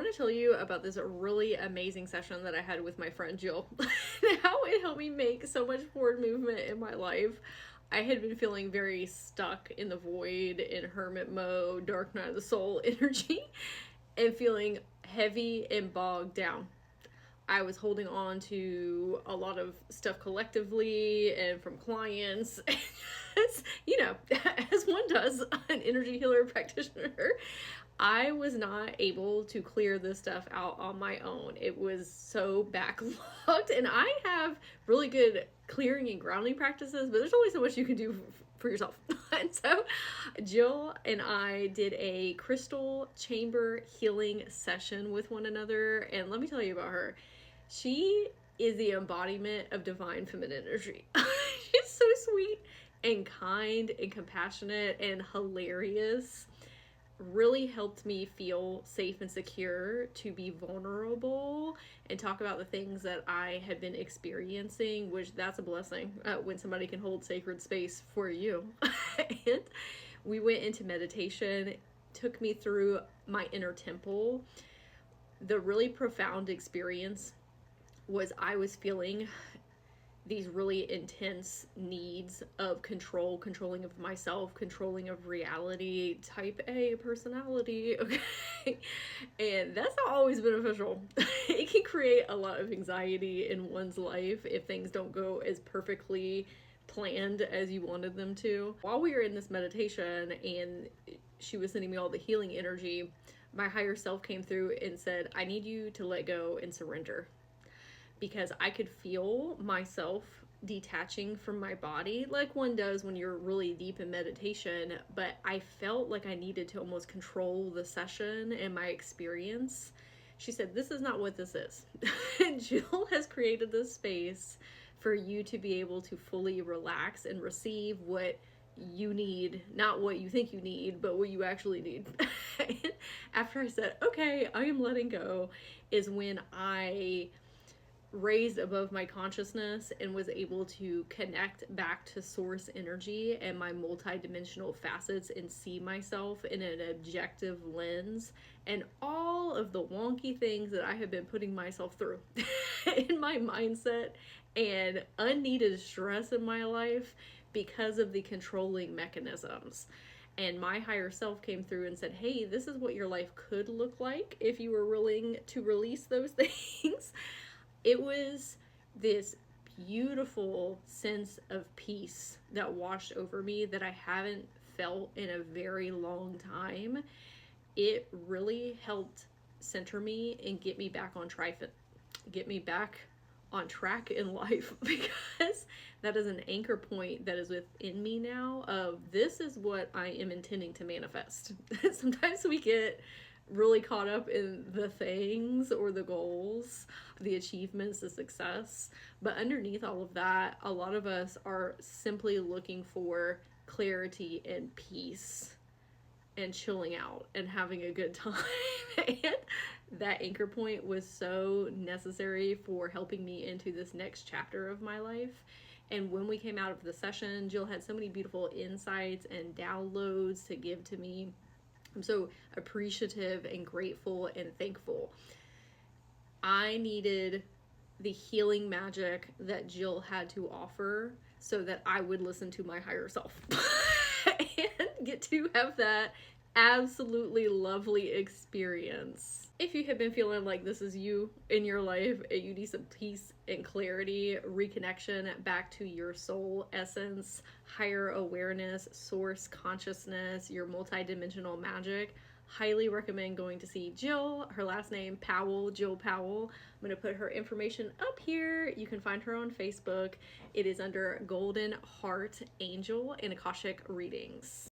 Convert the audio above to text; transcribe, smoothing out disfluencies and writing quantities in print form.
want to tell you about this really amazing session that I had with my friend Jill. How it helped me make so much forward movement in my life. I had been feeling very stuck in the void, in hermit mode, dark night of the soul energy, and feeling heavy and bogged down. I was holding on to a lot of stuff collectively and from clients. As, as one does, an energy healer practitioner, I was not able to clear this stuff out on my own. It was so backlogged, and I have really good clearing and grounding practices, but there's only so much you can do for yourself. And so Jill and I did a crystal chamber healing session with one another, and let me tell you about her. She is the embodiment of divine feminine energy. She's so sweet and kind and compassionate and hilarious. Really helped me feel safe and secure to be vulnerable and talk about the things that I had been experiencing, which that's a blessing when somebody can hold sacred space for you. And we went into meditation, took me through my inner temple. The really profound experience was I was feeling these really intense needs of controlling of myself, controlling of reality, type A personality, okay? And that's not always beneficial. It can create a lot of anxiety in one's life if things don't go as perfectly planned as you wanted them to. While we were in this meditation and she was sending me all the healing energy, my higher self came through and said, I need you to let go and surrender. Because I could feel myself detaching from my body like one does when you're really deep in meditation, but I felt like I needed to almost control the session and my experience. She said, this is not what this is. Jill has created this space for you to be able to fully relax and receive what you need, not what you think you need, but what you actually need. After I said, okay, I am letting go, is when I raised above my consciousness and was able to connect back to source energy and my multidimensional facets and see myself in an objective lens and all of the wonky things that I have been putting myself through in my mindset and unneeded stress in my life because of the controlling mechanisms. And my higher self came through and said, hey, this is what your life could look like if you were willing to release those things. It was this beautiful sense of peace that washed over me that I haven't felt in a very long time. It really helped center me and get me back on track in life, because that is an anchor point that is within me now of this is what I am intending to manifest. Sometimes we get really caught up in the things or the goals, the achievements, the success. But underneath all of that, a lot of us are simply looking for clarity and peace and chilling out and having a good time. And that anchor point was so necessary for helping me into this next chapter of my life. And when we came out of the session, Jill had so many beautiful insights and downloads to give to me. I'm so appreciative and grateful and thankful. I needed the healing magic that Jill had to offer so that I would listen to my higher self and get to have that absolutely lovely experience. If you have been feeling like this is you in your life and you need some peace and clarity, reconnection back to your soul essence, higher awareness, source consciousness, your multidimensional magic, highly recommend going to see Jill. Her last name, Powell, Jill Powell. I'm going to put her information up here. You can find her on Facebook. It is under Golden Heart Angel in Akashic Readings.